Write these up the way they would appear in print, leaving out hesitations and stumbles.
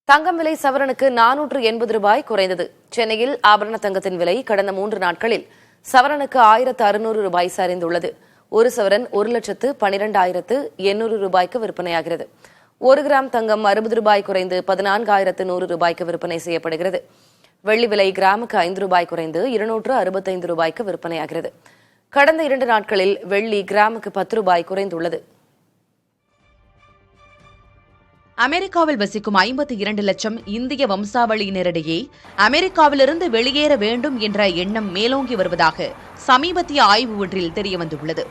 தங்கம் விலை சவரனுக்கு 480 ரூபாய் குறைந்தது. சென்னையில் ஆபரண தங்கத்தின் விலை கடந்த 3 நாட்களில் சவரனுக்கு 1600 ரூபாய் சரிந்துள்ளது. ஒரு சவரன் 1,12,800 ரூபாய்க்கு விற்பனையாகிறது. 1 கிராம் தங்கம் 60 ரூபாய் குறைந்து 14,100 ரூபாய்க்கு விற்பனை செய்யப்படுகிறது. வெள்ளி விலை கிராமுக்கு 5 ரூபாய் குறைந்து 265 ரூபாய்க்கு விற்பனையாகிறது. கடந்த 2 நாட்களில் வெள்ளி கிராமுக்கு 10 ரூபாய் குறைந்துள்ளது. அமெரிக்காவில் வசிக்கும் 52 லட்சம் இந்திய வம்சாவளியினரிடையே அமெரிக்காவிலிருந்து வெளியேற வேண்டும் என்ற எண்ணம் மேலோங்கி வருவதாக சமீபத்திய ஆய்வு ஒன்றில் தெரியவந்துள்ளது.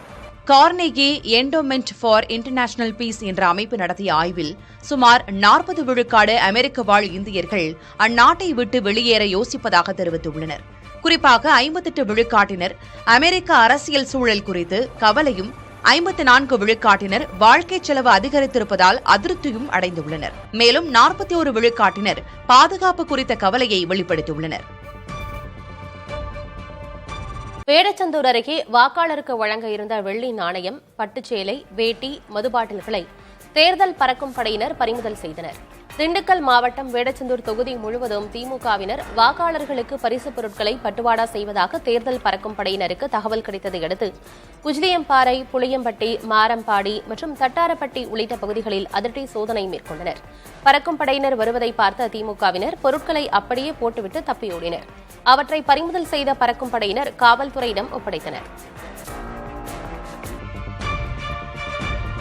கார்னேகி என்டோமென்ட் ஃபார் இன்டர்நேஷனல் பீஸ் என்ற அமைப்பு நடத்திய ஆய்வில் சுமார் 40 விழுக்காடு அமெரிக்க வாழ் இந்தியர்கள் அந்நாட்டை விட்டு வெளியேற யோசிப்பதாக தெரிவித்துள்ளனர். குறிப்பாக 58 விழுக்காட்டினர் அமெரிக்க அரசியல் சூழல் குறித்து கவலையும், 54 விழுக்காட்டினர் வாழ்க்கை செலவு அதிகரித்திருப்பதால் அதிருப்தியும் அடைந்துள்ளனர். மேலும் 41 விழுக்காட்டினர் பாதுகாப்பு குறித்த கவலையை வெளிப்படுத்தியுள்ளனர். வேடச்சந்தூர் அருகே வாக்காளருக்கு வழங்க இருந்த வெள்ளி நாணயம், பட்டுச்சேலை, வேட்டி, மதுபாட்டில்களை தேர்தல் பறக்கும் படையினர் பறிமுதல் செய்தனர். திண்டுக்கல் மாவட்டம் வேடச்சந்தூர் தொகுதி முழுவதும் திமுகவினர் வாக்காளர்களுக்கு பரிசுப் பொருட்களை பட்டுவாடா செய்வதாக தேர்தல் பறக்கும் படையினருக்கு தகவல் கிடைத்ததை அடுத்து குஜிலியம்பாறை, புளியம்பட்டி, மாரம்பாடி மற்றும் தட்டாரப்பட்டி உள்ளிட்ட பகுதிகளில் அதிரடி சோதனை மேற்கொண்டனர். பறக்கும் படையினர் வருவதை பார்த்த திமுகவினர் பொருட்களை அப்படியே போட்டுவிட்டு தப்பியோடினர். அவற்றை பறிமுதல் செய்த பறக்கும் படையினர் காவல்துறையிடம் ஒப்படைத்தனர்.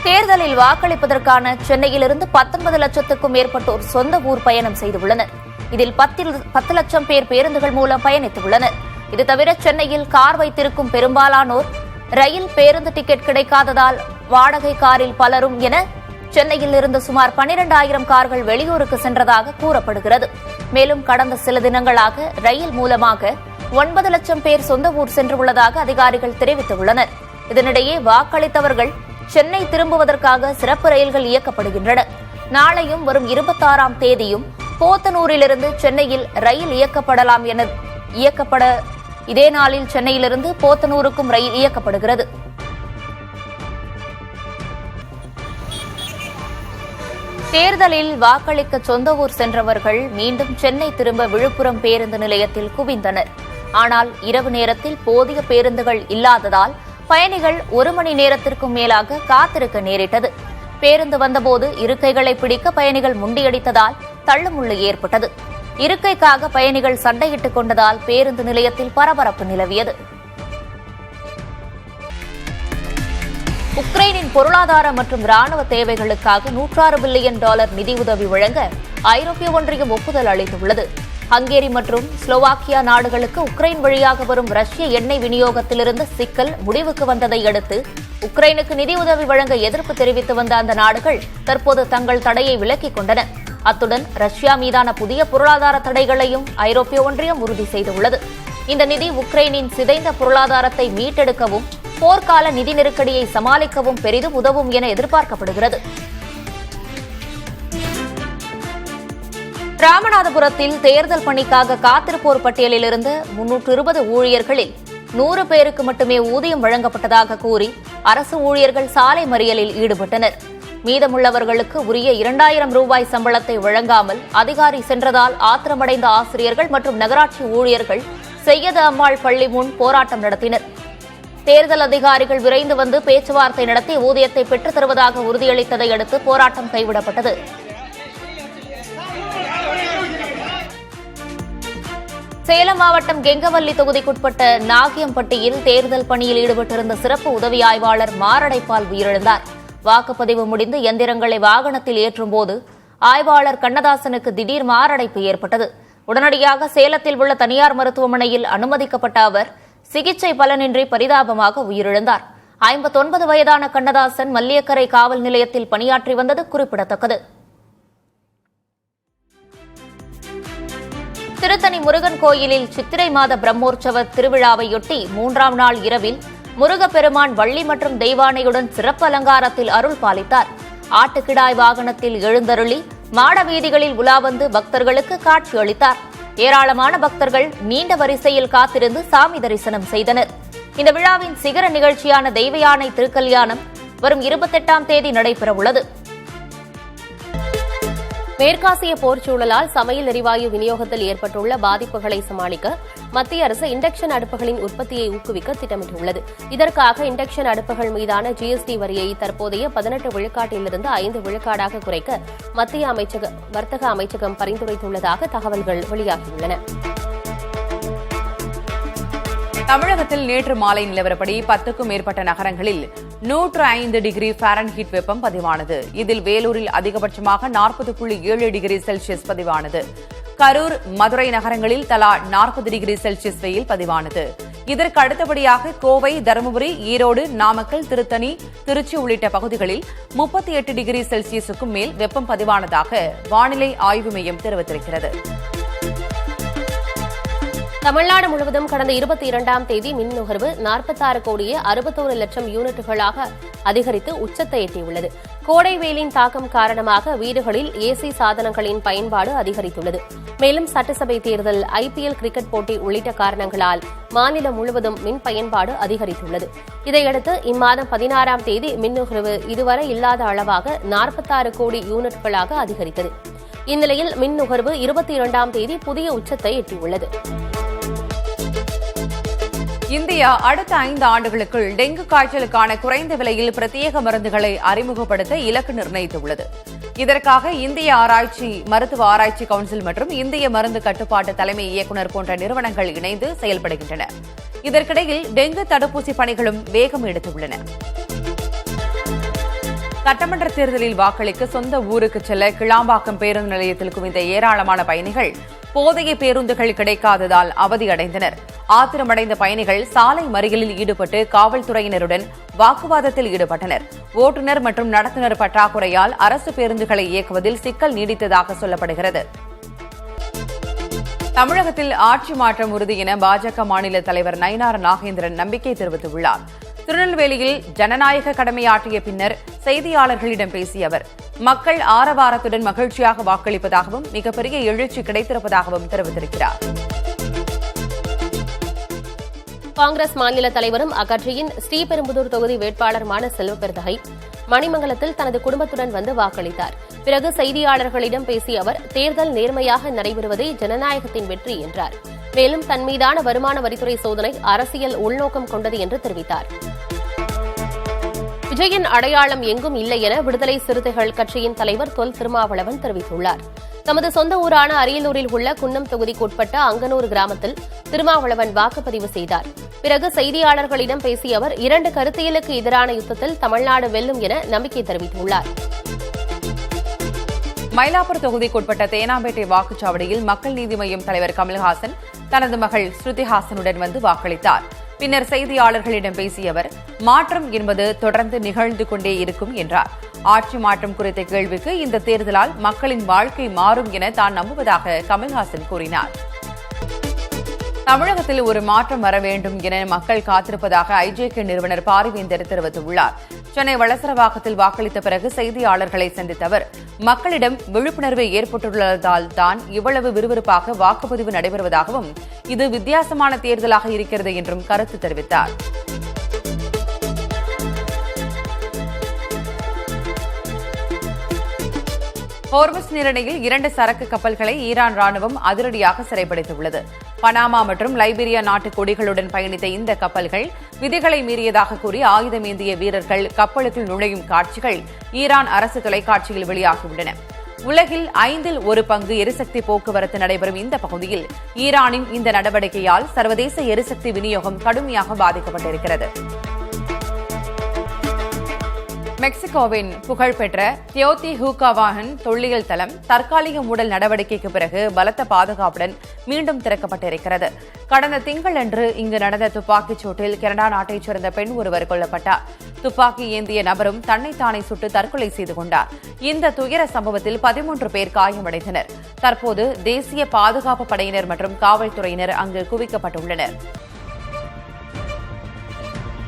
தேர்தலில் வாக்களிப்பதற்கான சென்னையிலிருந்து 19 லட்சத்துக்கும் மேற்பட்டோர் சொந்த ஊர் பயணம் செய்துள்ளனர். இதில் 10 லட்சம் பேர் பேருந்துகள் மூலம் பயணித்துள்ளனர். இது தவிர சென்னையில் கார் வைத்திருக்கும் பெரும்பாலானோர் ரயில், பேருந்து டிக்கெட் கிடைக்காததால் வாடகை காரில் பலரும் என சென்னையில் இருந்து சுமார் 12,000 கார்கள் வெளியூருக்கு சென்றதாக கூறப்படுகிறது. மேலும் கடந்த சில தினங்களாக ரயில் மூலமாக 9 லட்சம் பேர் சொந்த ஊர் சென்றுள்ளதாக அதிகாரிகள் தெரிவித்துள்ளனர். இதனிடையே வாக்களித்தவர்கள் சென்னை திரும்புவதற்காக சிறப்பு ரயில்கள் இயக்கப்படுகின்றன. நாளையும் வரும் 26ஆம் தேதியும் போத்தனூரிலிருந்து சென்னையில் ரயில் இயக்கப்படலாம் என இதே நாளில் சென்னையிலிருந்து போத்தனூருக்கும் ரயில் இயக்கப்படுகிறது. தேர்தலில் வாக்களிக்க சொந்த ஊர் சென்றவர்கள் மீண்டும் சென்னை திரும்ப விழுப்புரம் பேருந்து நிலையத்தில் குவிந்தனர். ஆனால் இரவு நேரத்தில் போதிய பேருந்துகள் இல்லாததால் பயணிகள் 1 மணி நேரத்திற்கும் மேலாக காத்திருக்க நேரிட்டது. பேருந்து வந்தபோது இருக்கைகளை பிடிக்க பயணிகள் முண்டியடித்ததால் தள்ளுமுள்ளு ஏற்பட்டது. இருக்கைக்காக பயணிகள் சண்டையிட்டுக் கொண்டதால் பேருந்து நிலையத்தில் பரபரப்பு நிலவியது. உக்ரைனின் பொருளாதார மற்றும் ராணுவ தேவைகளுக்காக $106 பில்லியன் நிதியுதவி வழங்க ஐரோப்பிய ஒன்றியம் ஒப்புதல் அளித்துள்ளது. ஹங்கேரி மற்றும் ஸ்லோவாக்கியா நாடுகளுக்கு உக்ரைன் வழியாக வரும் ரஷ்ய எண்ணெய் விநியோகத்திலிருந்து சிக்கல் முடிவுக்கு வந்ததை அடுத்து உக்ரைனுக்கு நிதியுதவி வழங்க எதிர்ப்பு தெரிவித்து வந்த அந்த நாடுகள் தற்போது தங்கள் தடையை விலக்கிக் கொண்டன. அத்துடன் ரஷ்யா மீதான புதிய பொருளாதார தடைகளையும் ஐரோப்பிய ஒன்றியம் உறுதி செய்துள்ளது. இந்த நிதி உக்ரைனின் சிதைந்த பொருளாதாரத்தை மீட்டெடுக்கவும் போர்க்கால நிதி நெருக்கடியை சமாளிக்கவும் பெரிதும் உதவும் என எதிர்பார்க்கப்படுகிறது. ராமநாதபுரத்தில் தேர்தல் பணிக்காக காத்திருப்போர் பட்டியலில் இருந்த 320 ஊழியர்களில் 100 பேருக்கு மட்டுமே ஊதியம் வழங்கப்பட்டதாக கூறி அரசு ஊழியர்கள் சாலை மறியலில் ஈடுபட்டனர். மீதமுள்ளவர்களுக்கு உரிய 2,000 ரூபாய் சம்பளத்தை வழங்காமல் அதிகாரி சென்றதால் ஆத்திரமடைந்த ஆசிரியர்கள் மற்றும் நகராட்சி ஊழியர்கள் செய்யது அம்மாள் பள்ளி முன் போராட்டம் நடத்தினர். தேர்தல் அதிகாரிகள் விரைந்து வந்து பேச்சுவார்த்தை நடத்தி ஊதியத்தை பெற்றுத் தருவதாக உறுதியளித்ததை அடுத்து போராட்டம் கைவிடப்பட்டது. சேலம் மாவட்டம் கெங்கவல்லி தொகுதிக்குட்பட்ட நாகியம்பட்டியில் தேர்தல் பணியில் ஈடுபட்டிருந்த சிறப்பு உதவி ஆய்வாளர் மாரடைப்பால் உயிரிழந்தார். வாக்குப்பதிவு முடிந்து எந்திரங்களை வாகனத்தில் ஏற்றும்போது ஆய்வாளர் கண்ணதாசனுக்கு திடீர் மாரடைப்பு ஏற்பட்டது. உடனடியாக சேலத்தில் உள்ள தனியார் மருத்துவமனையில் அனுமதிக்கப்பட்ட அவர் சிகிச்சை பலனின்றி பரிதாபமாக உயிரிழந்தார். 59 வயதான கண்ணதாசன் மல்லியக்கரை காவல் நிலையத்தில் பணியாற்றி வந்தது குறிப்பிடத்தக்கது. திருத்தணி முருகன் கோயிலில் சித்திரை மாத பிரம்மோற்சவ திருவிழாவையொட்டி 3ஆம் நாள் இரவில் முருகப்பெருமான் வள்ளி மற்றும் தெய்வானையுடன் சிறப்பு அலங்காரத்தில் அருள் பாலித்தார். ஆட்டுக்கிடாய் வாகனத்தில் எழுந்தருளி மாட வீதிகளில் உலா வந்து பக்தர்களுக்கு காட்சி அளித்தார். ஏராளமான பக்தர்கள் நீண்ட வரிசையில் காத்திருந்து சாமி தரிசனம் செய்தனர். இந்த விழாவின் சிகர நிகழ்ச்சியான தெய்வ யானை திருக்கல்யாணம் வரும் 28ஆம் தேதி நடைபெறவுள்ளது. மேற்காசிய போர் சூழலால் சமையல் எரிவாயு விநியோகத்தில் ஏற்பட்டுள்ள பாதிப்புகளை சமாளிக்க மத்திய அரசு இண்டக்ஷன் அடுப்புகளின் உற்பத்தியை ஊக்குவிக்க திட்டமிட்டுள்ளது. இதற்காக இண்டக்ஷன் அடுப்புகள் மீதான ஜிஎஸ்டி வரியை தற்போதைய 18 விழுக்காட்டிலிருந்து 5 விழுக்காடாக குறைக்க மத்திய வர்த்தக அமைச்சகம் பரிந்துரைத்துள்ளதாக தகவல்கள் வெளியாகியுள்ளன. தமிழகத்தில் நேற்று மாலை நிலவரப்படி 10க்கும் மேற்பட்ட நகரங்களில் 105 டிகிரி ஃபாரன்ஹீட் வெப்பம் பதிவானது. இதில் வேலூரில் அதிகபட்சமாக 40.7 டிகிரி செல்சியஸ் பதிவானது. கரூர், மதுரை நகரங்களில் தலா 40 டிகிரி செல்சியஸ் வெயில் பதிவானது. இதற்கு அடுத்தபடியாக கோவை, தருமபுரி, ஈரோடு, நாமக்கல், திருத்தணி, திருச்சி உள்ளிட்ட பகுதிகளில் 38 டிகிரி செல்சியஸுக்கும் மேல் வெப்பம் பதிவானதாக வானிலை ஆய்வு மையம் தெரிவித்திருக்கிறது. தமிழ்நாடு முழுவதும் கடந்த 22ஆம் தேதி மின் நுகர்வு 46 கோடியே 61 லட்சம் யூனிட்டுகளாக அதிகரித்து உச்சத்தை எட்டியுள்ளது. கோடை வெயிலின் தாக்கம் காரணமாக வீடுகளில் ஏசி சாதனங்களின் பயன்பாடு அதிகரித்துள்ளது. மேலும் சட்டசபை தேர்தல், ஐபிஎல் கிரிக்கெட் போட்டி உள்ளிட்ட காரணங்களால் மாநிலம் முழுவதும் மின் பயன்பாடு அதிகரித்துள்ளது. இதையடுத்து இம்மாதம் 16ஆம் தேதி மின் நுகர்வு இதுவரை இல்லாத அளவாக 46 கோடி யூனிட்டுகளாக அதிகரித்தது. இந்நிலையில் மின் நுகர்வு 22ஆம் தேதி புதிய உச்சத்தை எட்டியுள்ளது. இந்தியா அடுத்த 5 ஆண்டுகளுக்குள் டெங்கு காய்ச்சலுக்கான குறைந்த விலையில் பிரத்யேக மருந்துகளை அறிமுகப்படுத்த இலக்கு நிர்ணயித்துள்ளது. இதற்காக இந்திய மருத்துவ ஆராய்ச்சி கவுன்சில் மற்றும் இந்திய மருந்து கட்டுப்பாட்டு தலைமை இயக்குநர் போன்ற நிறுவனங்கள் இணைந்து செயல்படுகின்றன. இதற்கிடையில் டெங்கு தடுப்பூசி பணிகளும் வேகம் எடுத்துள்ளன. சட்டமன்ற தேர்தலில் வாக்களிக்க சொந்த ஊருக்கு செல்ல கிளாம்பாக்கம் பேருந்து நிலையத்தில் குவிந்த ஏராளமான பயணிகள் போதைய பேருந்துகள் கிடைக்காததால் அவதியடைந்தனர். ஆத்திரமடைந்த பயணிகள் சாலை மறியலில் ஈடுபட்டு காவல்துறையினருடன் வாக்குவாதத்தில் ஈடுபட்டனர். ஓட்டுநர் மற்றும் நடத்துனர் பற்றாக்குறையால் அரசு பேருந்துகளை இயக்குவதில் சிக்கல் நீடித்ததாக சொல்லப்படுகிறது. தமிழகத்தில் ஆட்சி மாற்றம் உறுதி என பாஜக மாநில தலைவர் நயினார் நாகேந்திரன் நம்பிக்கை தெரிவித்துள்ளார். திருநெல்வேலியில் ஜனநாயக கடமையாற்றிய பின்னர் செய்தியாளர்களிடம் பேசிய அவர், மக்கள் ஆரவாரத்துடன் மகிழ்ச்சியாக வாக்களிப்பதாகவும் மிகப்பெரிய எழுச்சி கிடைத்திருப்பதாகவும் தெரிவித்திருக்கிறார். காங்கிரஸ் மாநில தலைவரும் அக்கட்சியின் ஸ்ரீபெரும்புதூர் தொகுதி வேட்பாளருமான செல்வபெருந்தகை மணிமங்கலத்தில் தனது குடும்பத்துடன் வந்து வாக்களித்தார். பிறகு செய்தியாளர்களிடம் பேசிய அவர், தேர்தல் நேர்மையாக நடைபெறுவதே ஜனநாயகத்தின் வெற்றி என்றார். மேலும் தன் மீதான வருமான வரித்துறை சோதனை அரசியல் உள்நோக்கம் கொண்டது என்று தெரிவித்தார். விஜயின் அடையாளம் எங்கும் இல்லை என விடுதலை சிறுத்தைகள் கட்சியின் தலைவர் தொல் திருமாவளவன் தெரிவித்துள்ளார். தமது சொந்த ஊரான அரியலூரில் உள்ள குன்னம் தொகுதிக்குட்பட்ட அங்கனூர் கிராமத்தில் திருமாவளவன் வாக்குப்பதிவு செய்தார். பிறகு செய்தியாளர்களிடம் பேசிய அவர், 2 கருத்தியலுக்கு எதிரான யுத்தத்தில் தமிழ்நாடு வெல்லும் என நம்பிக்கை தெரிவித்துள்ளார். மயிலாப்பூர் தொகுதிக்குட்பட்ட தேனாம்பேட்டை வாக்குச்சாவடியில் மக்கள் நீதி மய்யம் தலைவர் கமல்ஹாசன் தனது மகள் ஸ்ருதிஹாசனுடன் வந்து வாக்களித்தார். பின்னர் செய்தியாளர்களிடம் பேசிய அவர், மாற்றம் என்பது தொடர்ந்து நிகழ்ந்து கொண்டே இருக்கும் என்றார். ஆட்சி மாற்றம் குறித்த கேள்விக்கு இந்த தேர்தலால் மக்களின் வாழ்க்கை மாறும் என தான் நம்புவதாக கமல்ஹாசன் கூறினார். தமிழகத்தில் ஒரு மாற்றம் வர வேண்டும் என மக்கள் காத்திருப்பதாக ஐஜேகே நிறுவனர் பாரிவேந்தர் தெரிவித்துள்ளார். சென்னை வளசரவாக்கத்தில் வாக்களித்த பிறகு செய்தியாளர்களை சந்தித்த அவர், மக்களிடம் விழிப்புணர்வு ஏற்பட்டுள்ளதால் தான் இவ்வளவு விறுவிறுப்பாக வாக்குப்பதிவு நடைபெறுவதாகவும் இது வித்தியாசமான தேர்தலாக இருக்கிறது என்றும் கருத்து தெரிவித்தார். ஹோர்முஸ் நீரிணையில் 2 சரக்கு கப்பல்களை ஈரான் ராணுவம் அதிரடியாக சிறைப்பிடித்துள்ளது. பனாமா மற்றும் லைபீரியா நாட்டு கொடிகளுடன் பயணித்த இந்த கப்பல்கள் விதிகளை மீறியதாக கூறி ஆயுதமேந்திய வீரர்கள் கப்பலுக்குள் நுழையும் காட்சிகள் ஈரான் அரசு தொலைக்காட்சியில் வெளியாகியுள்ளன. உலகில் 5இல் 1 பங்கு எரிசக்தி போக்குவரத்து நடைபெறும் இந்த பகுதியில் ஈரானின் இந்த நடவடிக்கையால் சர்வதேச எரிசக்தி விநியோகம் கடுமையாக பாதிக்கப்பட்டிருக்கிறது. மெக்சிகோவின் புகழ்பெற்ற தியோத்திஹுகாவான் தொல்லியல் தளம் தற்காலிக மூடல் நடவடிக்கைக்கு பிறகு பலத்த பாதுகாப்புடன் மீண்டும் திறக்கப்பட்டிருக்கிறது. கடந்த திங்களன்று இங்கு நடந்த துப்பாக்கிச் சூட்டில் கனடா நாட்டைச் சேர்ந்த பெண் ஒருவர் கொல்லப்பட்டார். துப்பாக்கி ஏந்திய நபரும் தன்னைத்தானே சுட்டு தற்கொலை செய்து கொண்டார். இந்த துயர சம்பவத்தில் 13 பேர் காயமடைந்தனர். தற்போது தேசிய பாதுகாப்பு படையினர் மற்றும் காவல்துறையினர் அங்கு குவிக்கப்பட்டுள்ளனர்.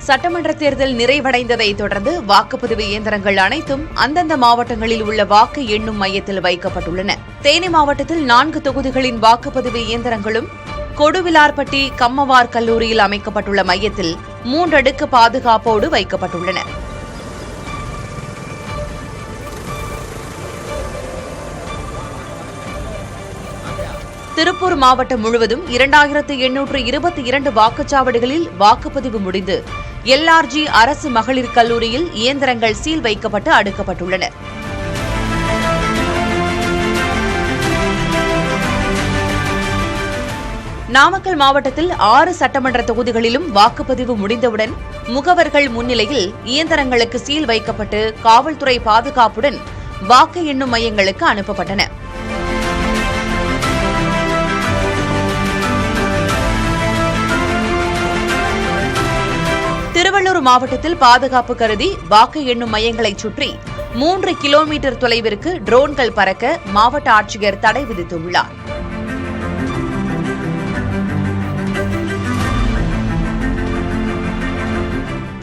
சட்டமன்ற தேர்தல் நிறைவடைந்ததை தொடர்ந்து வாக்குப்பதிவு இயந்திரங்கள் அனைத்தும் அந்தந்த மாவட்டங்களில் உள்ள வாக்கு எண்ணும் மையத்தில் வைக்கப்பட்டுள்ளன. தேனி மாவட்டத்தில் 4 தொகுதிகளின் வாக்குப்பதிவு இயந்திரங்களும் கொடுவிலார்பட்டி கம்மவார் கல்லூரியில் அமைக்கப்பட்டுள்ள மையத்தில் 3 அடுக்கு பாதுகாப்போடு வைக்கப்பட்டுள்ளன. திருப்பூர் மாவட்டம் முழுவதும் 2822 வாக்குச்சாவடிகளில் வாக்குப்பதிவு முடிந்து எல்ஆர்ஜி அரசு மகளிர் கல்லூரியில் இயந்திரங்கள் சீல் வைக்கப்பட்டு அடுக்கப்பட்டுள்ளன. நாமக்கல் மாவட்டத்தில் 6 சட்டமன்ற தொகுதிகளிலும் வாக்குப்பதிவு முடிந்தவுடன் முகவர்கள் முன்னிலையில் இயந்திரங்களுக்கு சீல் வைக்கப்பட்டு காவல்துறை பாதுகாப்புடன் வாக்கு எண்ணும் மையங்களுக்கு அனுப்பப்பட்டன. திருவள்ளூர் மாவட்டத்தில் பாதுகாப்பு கருதி வாக்கு எண்ணும் மையங்களைச் சுற்றி 3 கிலோமீட்டர் தொலைவிற்கு ட்ரோன்கள் பறக்க மாவட்ட ஆட்சியர் தடை விதித்துள்ளார்.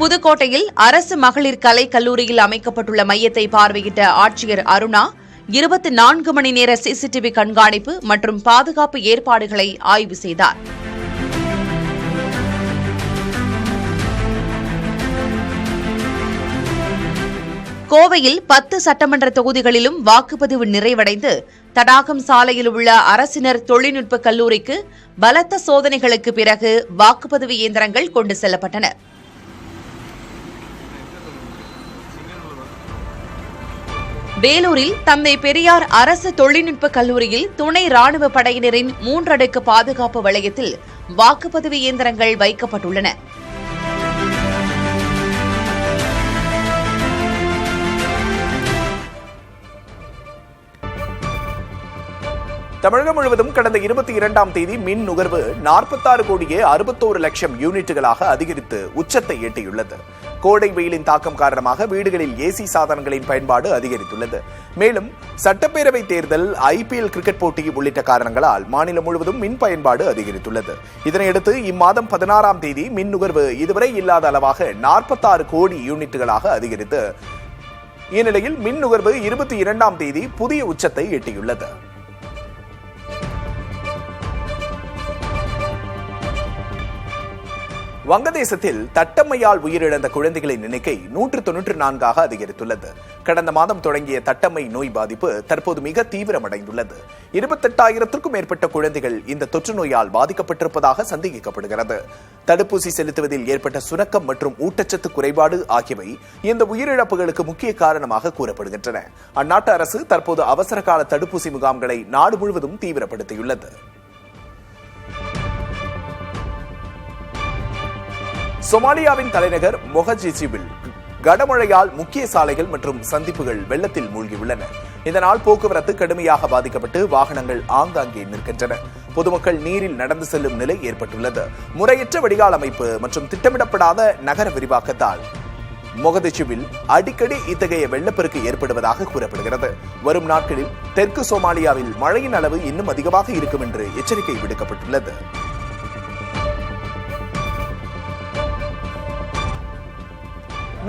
புதுக்கோட்டையில் அரசு மகளிர் கலை கல்லூரியில் அமைக்கப்பட்டுள்ள மையத்தை பார்வையிட்ட ஆட்சியர் அருணா 24 மணி நேர சிசிடிவி கண்காணிப்பு மற்றும் பாதுகாப்பு ஏற்பாடுகளை ஆய்வு செய்தார். கோவையில் 10 சட்டமன்ற தொகுதிகளிலும் வாக்குப்பதிவு நிறைவடைந்து தடாகம் சாலையில் உள்ள அரசினர் தொழில்நுட்ப கல்லூரிக்கு பலத்த சோதனைகளுக்கு பிறகு வாக்குப்பதிவு இயந்திரங்கள் கொண்டு செல்லப்பட்டன. வேலூரில் தந்தை பெரியார் அரசு தொழில்நுட்ப கல்லூரியில் துணை ராணுவ படையினரின் 3 அடுக்கு பாதுகாப்பு வளையத்தில் வாக்குப்பதிவு இயந்திரங்கள் வைக்கப்பட்டுள்ளன. தமிழகம் முழுவதும் கடந்த 22ஆம் தேதி மின் நுகர்வு 46 கோடியே 61 லட்சம் யூனிட்டுகளாக அதிகரித்து உச்சத்தை எட்டியுள்ளது. கோடை வெயிலின் தாக்கம் காரணமாக வீடுகளில் ஏசி சாதனங்களின் பயன்பாடு அதிகரித்துள்ளது. மேலும் சட்டப்பேரவை தேர்தல், IPL கிரிக்கெட் போட்டி உள்ளிட்ட காரணங்களால் மாநிலம் முழுவதும் மின் பயன்பாடு அதிகரித்துள்ளது. இதனையடுத்து இம்மாதம் 16ஆம் தேதி மின் நுகர்வு இதுவரை இல்லாத அளவாக 46 கோடி யூனிட்டுகளாக அதிகரித்து இந்நிலையில் மின் நுகர்வு 22ஆம் தேதி புதிய உச்சத்தை எட்டியுள்ளது. வங்கதேசத்தில் தட்டம்மையால் உயிரிழந்த குழந்தைகளின் எண்ணிக்கை 194ஆக அதிகரித்துள்ளது. கடந்த மாதம் தொடங்கிய தட்டம்மை நோய் பாதிப்பு தற்போது மிக தீவிரமடைந்துள்ளது. 28,000க்கும் மேற்பட்ட குழந்தைகள் இந்த தொற்று நோயால் பாதிக்கப்பட்டிருப்பதாக சந்தேகிக்கப்படுகிறது. தடுப்பூசி செலுத்துவதில் ஏற்பட்ட சுணக்கம் மற்றும் ஊட்டச்சத்து குறைபாடு ஆகியவை இந்த உயிரிழப்புகளுக்கு முக்கிய காரணமாக கூறப்படுகின்றன. அந்நாட்டு அரசு தற்போது அவசர கால தடுப்பூசி முகாம்களை நாடு முழுவதும் தீவிரப்படுத்தியுள்ளது. சொமாலியாவின் தலைநகர் மொகதிஷுவில் கனமழையால் முக்கிய சாலைகள் மற்றும் சந்திப்புகள் வெள்ளத்தில் மூழ்கியுள்ளன. இதனால் போக்குவரத்து கடுமையாக பாதிக்கப்பட்டு வாகனங்கள் ஆங்காங்கே நிற்கின்றன. பொதுமக்கள் நீரில் நடந்து செல்லும் நிலை ஏற்பட்டுள்ளது. முறையற்ற வடிகால் அமைப்பு மற்றும் திட்டமிடப்படாத நகர விரிவாக்கத்தால் மொகதிஷுவில் அடிக்கடி இத்தகைய வெள்ளப்பெருக்கு ஏற்படுவதாக கூறப்படுகிறது. வரும் நாட்களில் தெற்கு சோமாலியாவில் மழையின் அளவு இன்னும் அதிகமாக இருக்கும் என்று எச்சரிக்கை விடுக்கப்பட்டுள்ளது.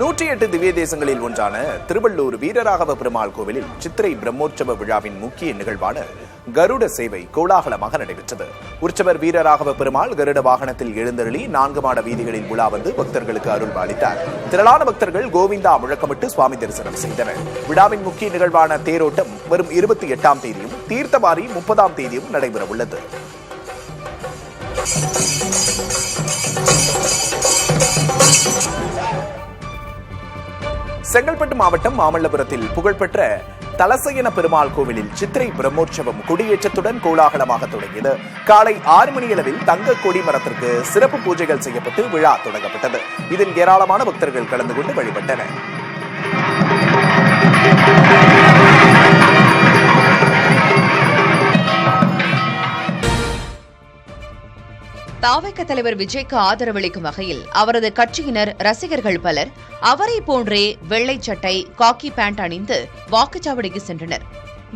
108 திவ்ய தேசங்களில் ஒன்றான திருவள்ளூர் வீரராகவ பெருமாள் கோவிலில் சித்திரை பிரம்மோற்சவ விழாவின் முக்கிய நிகழ்வான கருட சேவை கோலாகலமாக நடைபெற்றது. உற்சவர் வீரராகவ பெருமாள் கருட வாகனத்தில் எழுந்தருளி 4 மாட வீதிகளில் உலா வந்து பக்தர்களுக்கு அருள் பாலித்தார். திரளான பக்தர்கள் கோவிந்தா முழக்கமிட்டு சுவாமி தரிசனம் செய்தனர். விழாவின் முக்கிய நிகழ்வான தேரோட்டம் வரும் 28ஆம் தேதியும் தீர்த்தவாரி 30ஆம் தேதியும் நடைபெறவுள்ளது. செங்கல்பட்டு மாவட்டம் மாமல்லபுரத்தில் புகழ்பெற்ற தலசயன பெருமாள் கோவிலில் சித்திரை பிரம்மோற்சவம் கொடியேற்றத்துடன் கோலாகலமாக தொடங்கியது. காலை 6 மணியளவில் தங்க கொடி மரத்திற்கு சிறப்பு பூஜைகள் செய்யப்பட்டு விழா தொடங்கப்பட்டது. இதில் ஏராளமான பக்தர்கள் கலந்து கொண்டு வழிபட்டனர். தாவேக தலைவர் விஜய்க்கு ஆதரவளிக்கும் வகையில் அவரது கட்சியினர் ரசிகர்கள் பலர் அவரை போன்றே வெள்ளை சட்டை, காக்கி பேண்ட் அணிந்து வாக்குச்சாவடிக்கு சென்றனர்.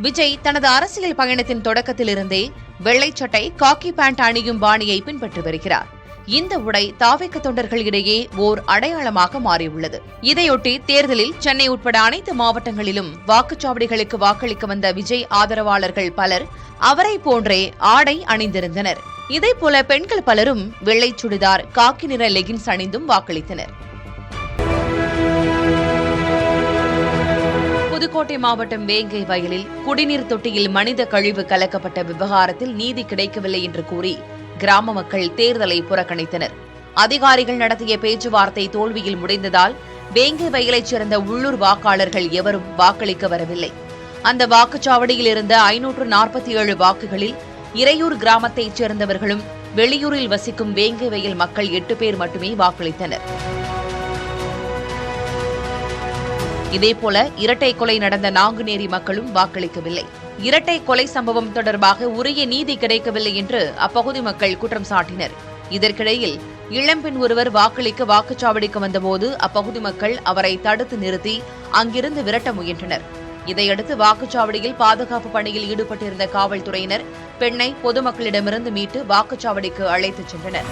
விஜய் தனது அரசியல் பயணத்தின் தொடக்கத்திலிருந்தே வெள்ளை சட்டை, காக்கி பேண்ட் அணியும் பாணியை பின்பற்றி வருகிறார். இந்த உடை தாவேக தொண்டர்களிடையே ஓர் அடையாளமாக மாறியுள்ளது. இதையொட்டி தேர்தலில் சென்னை உட்பட அனைத்து மாவட்டங்களிலும் வாக்குச்சாவடிகளுக்கு வாக்களிக்க வந்த விஜய் ஆதரவாளர்கள் பலர் அவரை போன்றே ஆடை அணிந்திருந்தனர். இதேபோல பெண்கள் பலரும் வெள்ளை சுடிதார், காக்கி நிற லெகின்ஸ் அணிந்தும் வாக்களித்தனர். புதுக்கோட்டை மாவட்டம் வேங்கை வயலில் குடிநீர் தொட்டியில் மனித கழிவு கலக்கப்பட்ட விவகாரத்தில் நீதி கிடைக்கவில்லை என்று கூறி கிராம மக்கள் தேர்தலை புறக்கணித்தனர். அதிகாரிகள் நடத்திய பேச்சுவார்த்தை தோல்வியில் முடிந்ததால் வேங்கை வயலைச் சேர்ந்த உள்ளூர் வாக்காளர்கள் எவரும் வாக்களிக்க வரவில்லை. அந்த வாக்குச்சாவடியில் இருந்த 547 வாக்குகளில் இறையூர் கிராமத்தைச் சேர்ந்தவர்களும் வெளியூரில் வசிக்கும் வேங்கை வயல் மக்கள் 8 பேர் மட்டுமே வாக்களித்தனர். இதேபோல இரட்டை கொலை நடந்த நாங்குநேரி மக்களும் வாக்களிக்கவில்லை. இரட்டை கொலை சம்பவம் தொடர்பாக உரிய நீதி கிடைக்கவில்லை என்று அப்பகுதி மக்கள் குற்றம் சாட்டினர். இதற்கிடையில் இளம்பெண் ஒருவர் வாக்களிக்க வாக்குச்சாவடிக்கு வந்தபோது அப்பகுதி மக்கள் அவரை தடுத்து நிறுத்தி அங்கிருந்து விரட்ட முயன்றனர். இதையடுத்து வாக்குச்சாவடியில் பாதுகாப்பு பணியில் ஈடுபட்டிருந்த காவல்துறையினர் பெண்ணை பொதுமக்களிடமிருந்து மீட்டு வாக்குச்சாவடிக்கு அழைத்துச் சென்றனர்.